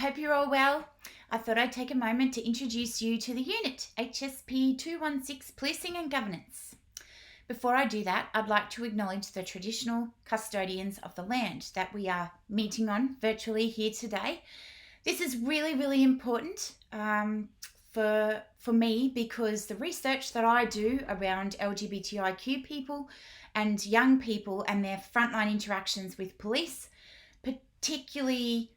hope you're all well. I thought I'd take a moment to introduce you to the unit, HSP216 Policing and Governance. Before I do that, I'd like to acknowledge the traditional custodians of the land that we are meeting on virtually here today. This is really important for me because the research that I do around LGBTIQ people and young people and their frontline interactions with police particularly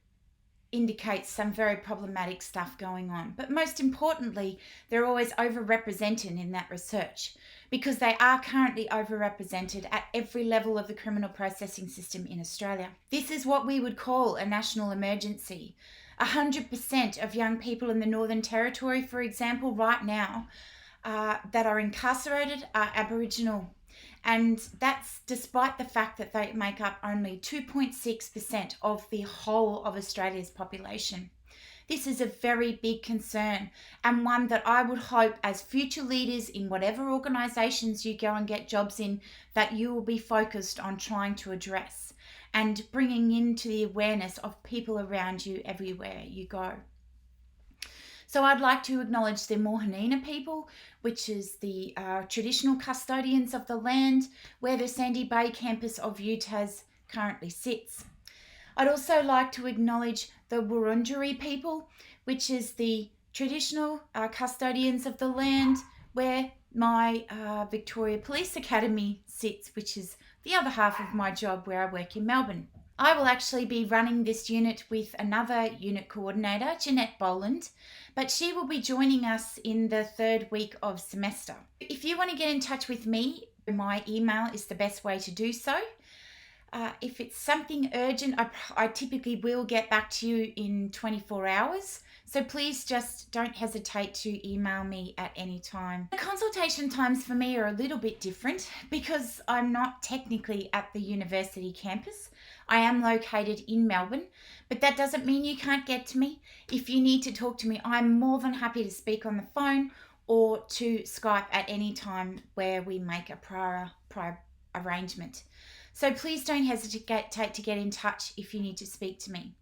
indicates some very problematic stuff going on. But most importantly, they're always overrepresented in that research because they are currently overrepresented at every level of the criminal processing system in Australia. This is what we would call a national emergency. 100% of young people in the Northern Territory, for example, right now, that are incarcerated are Aboriginal. And that's despite the fact that they make up only 2.6% of the whole of Australia's population. This is a very big concern and one that I would hope as future leaders in whatever organisations you go and get jobs in that you will be focused on trying to address and bringing into the awareness of people around you everywhere you go. So I'd like to acknowledge the Mohanina people, which is the traditional custodians of the land where the Sandy Bay campus of UTAS currently sits. I'd also like to acknowledge the Wurundjeri people, which is the traditional custodians of the land where my Victoria Police Academy sits, which is the other half of my job where I work in Melbourne. I will actually be running this unit with another unit coordinator, Jeanette Boland, but she will be joining us in the third week of semester. If you want to get in touch with me, my email is the best way to do so. If it's something urgent, I typically will get back to you in 24 hours. So please just don't hesitate to email me at any time. The consultation times for me are a little bit different because I'm not technically at the university campus. I am located in Melbourne, but that doesn't mean you can't get to me. If you need to talk to me, I'm more than happy to speak on the phone or to Skype at any time where we make a prior arrangement. So please don't hesitate to get in touch if you need to speak to me.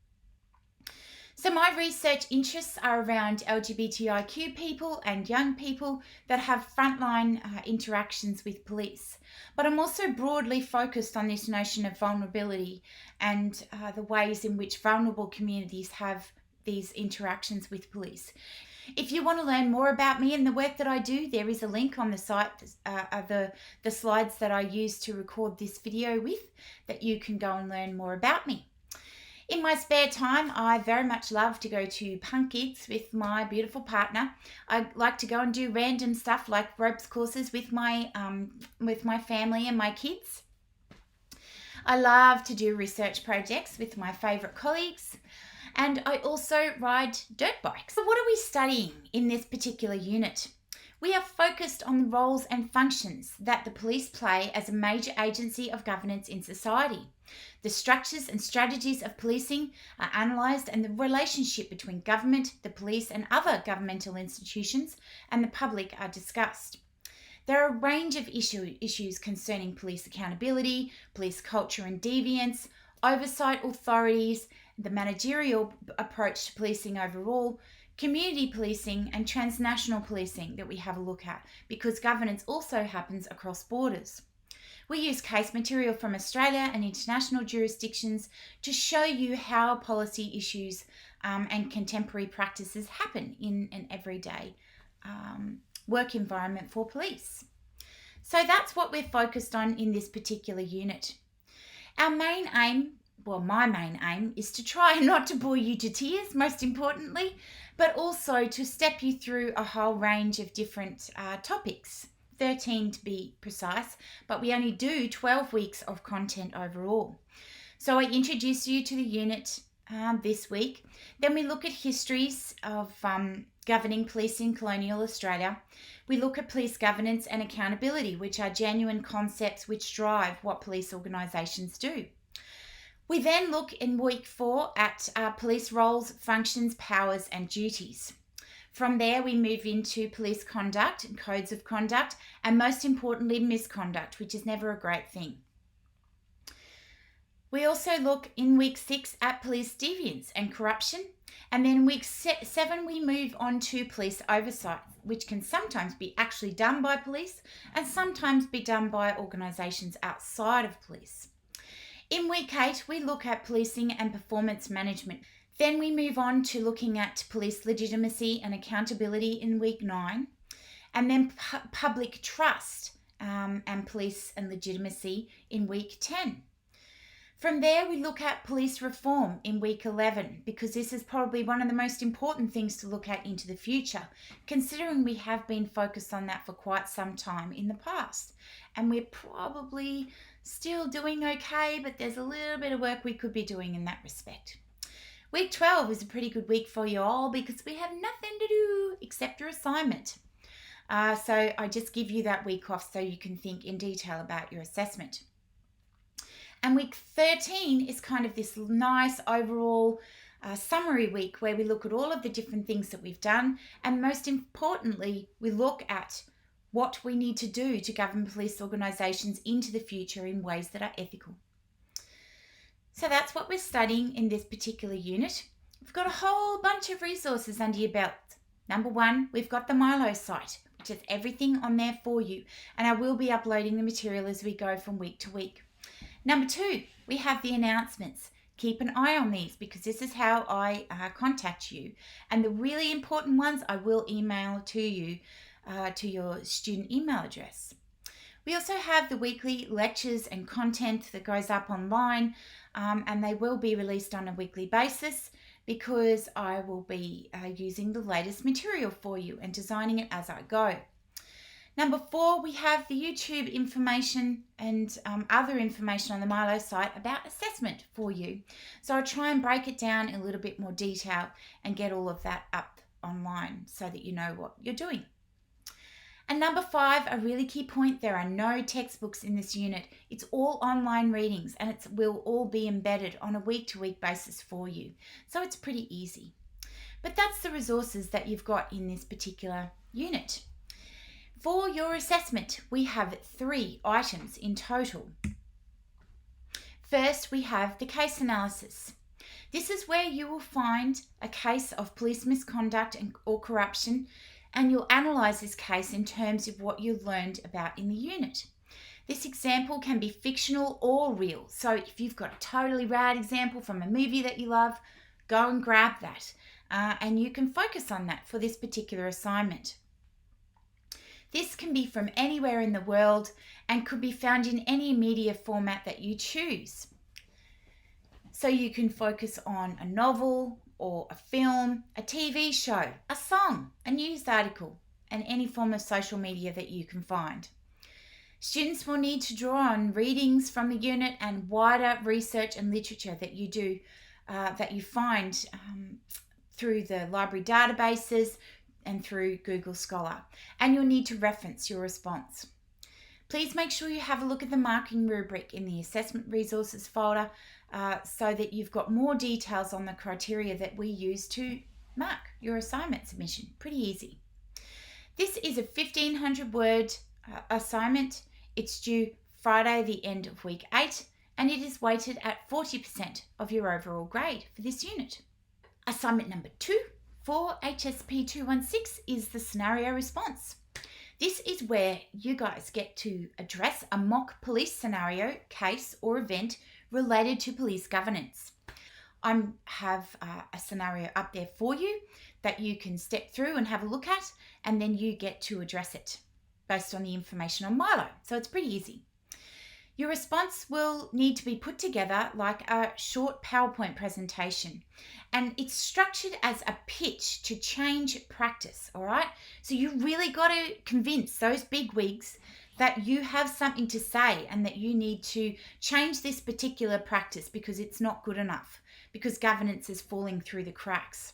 So my research interests are around LGBTIQ people and young people that have frontline interactions with police. But I'm also broadly focused on this notion of vulnerability and the ways in which vulnerable communities have these interactions with police. If you want to learn more about me and the work that I do, there is a link on the site, the slides that I use to record this video with, that you can go and learn more about me. In my spare time, I very much love to go to punk gigs with my beautiful partner. I like to go and do random stuff like ropes courses with my family and my kids. I love to do research projects with my favourite colleagues. And I also ride dirt bikes. So what are we studying in this particular unit? We are focused on the roles and functions that the police play as a major agency of governance in society. The structures and strategies of policing are analysed and the relationship between government, the police and other governmental institutions and the public are discussed. There are a range of issues concerning police accountability, police culture and deviance, oversight authorities, the managerial approach to policing overall, community policing and transnational policing that we have a look at because governance also happens across borders. We use case material from Australia and international jurisdictions to show you how policy issues and contemporary practices happen in an everyday work environment for police. So that's what we're focused on in this particular unit. Our main aim, well, my main aim is to try not to bore you to tears, most importantly, but also to step you through a whole range of different topics, 13 to be precise, but we only do 12 weeks of content overall. So I introduce you to the unit this week. Then we look at histories of governing police in colonial Australia. We look at police governance and accountability, which are genuine concepts which drive what police organisations do. We then look in week 4 at police roles, functions, powers and duties. From there, we move into police conduct and codes of conduct, and most importantly, misconduct, which is never a great thing. We also look in week 6 at police deviance and corruption, And then week 7, we move on to police oversight, which can sometimes be actually done by police and sometimes be done by organisations outside of police. In week 8, we look at policing and performance management. Then we move on to looking at police legitimacy and accountability in week 9, and then public trust and police and legitimacy in week 10. From there, we look at police reform in week 11, because this is probably one of the most important things to look at into the future, considering we have been focused on that for quite some time in the past. And we're probably still doing okay, but there's a little bit of work we could be doing in that respect. Week 12 is a pretty good week for you all because we have nothing to do except your assignment. So I just give you that week off so you can think in detail about your assessment. And week 13 is kind of this nice overall summary week where we look at all of the different things that we've done, and most importantly, we look at what we need to do to govern police organisations into the future in ways that are ethical. So that's what we're studying in this particular unit. We've got a whole bunch of resources under your belt. Number 1, we've got the Milo site, which has everything on there for you, and I will be uploading the material as we go from week to week. Number 2, we have the announcements. Keep an eye on these because this is how I contact you. And the really important ones I will email to you to your student email address. We also have the weekly lectures and content that goes up online, and they will be released on a weekly basis because I will be using the latest material for you and designing it as I go. Number 4, we have the YouTube information and other information on the Milo site about assessment for you. So I'll try and break it down in a little bit more detail and get all of that up online so that you know what you're doing. And number 5, a really key point, there are no textbooks in this unit. It's all online readings and it will all be embedded on a week-to-week basis for you. So it's pretty easy. But that's the resources that you've got in this particular unit. For your assessment, we have 3 items in total. First, we have the case analysis. This is where you will find a case of police misconduct or corruption, and you'll analyse this case in terms of what you've learned about in the unit. This example can be fictional or real. So if you've got a totally rad example from a movie that you love, go and grab that. And you can focus on that for this particular assignment. This can be from anywhere in the world and could be found in any media format that you choose. So you can focus on a novel or a film, a TV show, a song, a news article, and any form of social media that you can find. Students will need to draw on readings from the unit and wider research and literature that you do, that you find through the library databases and through Google Scholar, and you'll need to reference your response. Please make sure you have a look at the marking rubric in the assessment resources folder so that you've got more details on the criteria that we use to mark your assignment submission. Pretty easy. This is a 1,500 word assignment. It's due Friday, the end of week 8, and it is weighted at 40% of your overall grade for this unit. Assignment number 2 for HSP216 is the scenario response. This is where you guys get to address a mock police scenario, case, or event related to police governance. I have a scenario up there for you that you can step through and have a look at, and then you get to address it based on the information on Milo. So it's pretty easy. Your response will need to be put together like a short PowerPoint presentation, and it's structured as a pitch to change practice, all right? So you really got to convince those big wigs that you have something to say and that you need to change this particular practice because it's not good enough, because governance is falling through the cracks.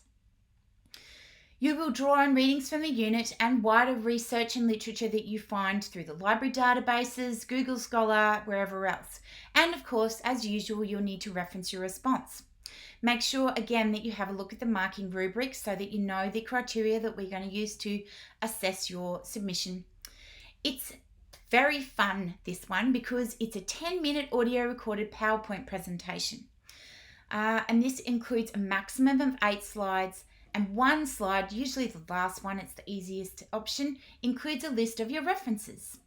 You will draw on readings from the unit and wider research and literature that you find through the library databases, Google Scholar, wherever else. And of course, as usual, you'll need to reference your response. Make sure again that you have a look at the marking rubric so that you know the criteria that we're going to use to assess your submission. It's very fun, this one, because it's a 10-minute audio recorded PowerPoint presentation. And this includes a maximum of 8 slides, and one slide, usually the last one, it's the easiest option, includes a list of your references.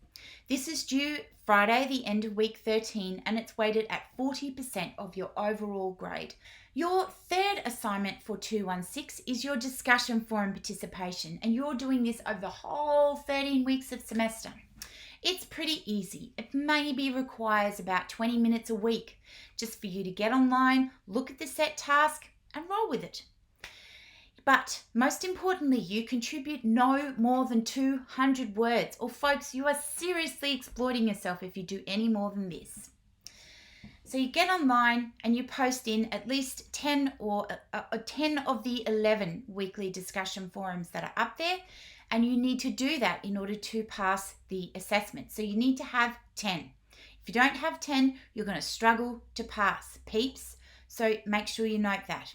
This is due Friday, the end of week 13, and it's weighted at 40% of your overall grade. Your third assignment for 216 is your discussion forum participation, and you're doing this over the whole 13 weeks of semester. It's pretty easy. It maybe requires about 20 minutes a week just for you to get online, look at the set task, and roll with it. But most importantly, you contribute no more than 200 words, or folks, you are seriously exploiting yourself if you do any more than this. So you get online and you post in at least 10 of the 11 weekly discussion forums that are up there, and you need to do that in order to pass the assessment. So you need to have 10. If you don't have 10, you're going to struggle to pass, peeps. So make sure you note that.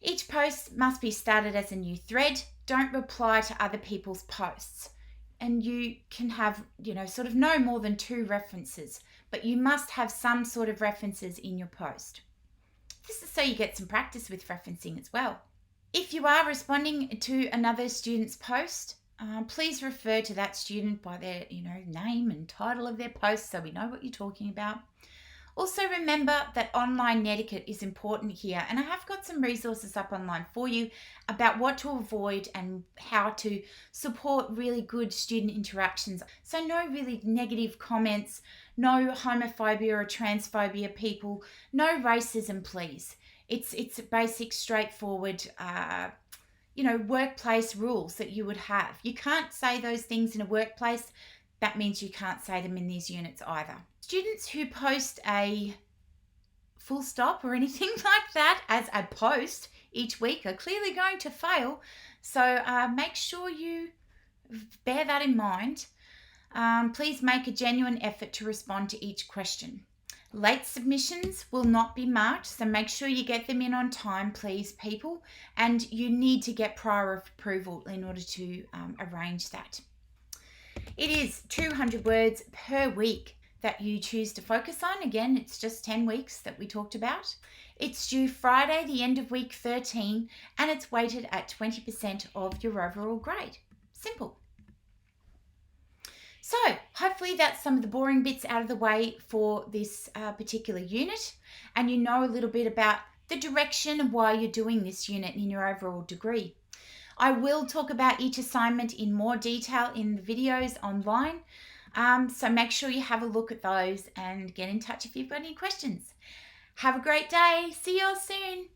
Each post must be started as a new thread. Don't reply to other people's posts. And you can have, sort of no more than 2 references, but you must have some sort of references in your post. This is so you get some practice with referencing as well. If you are responding to another student's post, please refer to that student by their, name and title of their post so we know what you're talking about. Also remember that online netiquette is important here, and I have got some resources up online for you about what to avoid and how to support really good student interactions. So no really negative comments, no homophobia or transphobia people, no racism please. It's basic, straightforward, workplace rules that you would have. You can't say those things in a workplace. That means you can't say them in these units either. Students who post a full stop or anything like that as a post each week are clearly going to fail. So make sure you bear that in mind. Please make a genuine effort to respond to each question. Late submissions will not be marked, so make sure you get them in on time, please, people. And you need to get prior approval in order to arrange that. It is 200 words per week that you choose to focus on. Again, it's just 10 weeks that we talked about. It's due Friday, the end of week 13, and it's weighted at 20% of your overall grade. Simple. So hopefully that's some of the boring bits out of the way for this particular unit, and you know a little bit about the direction of why you're doing this unit in your overall degree. I will talk about each assignment in more detail in the videos online, so make sure you have a look at those and get in touch if you've got any questions. Have a great day. See you all soon.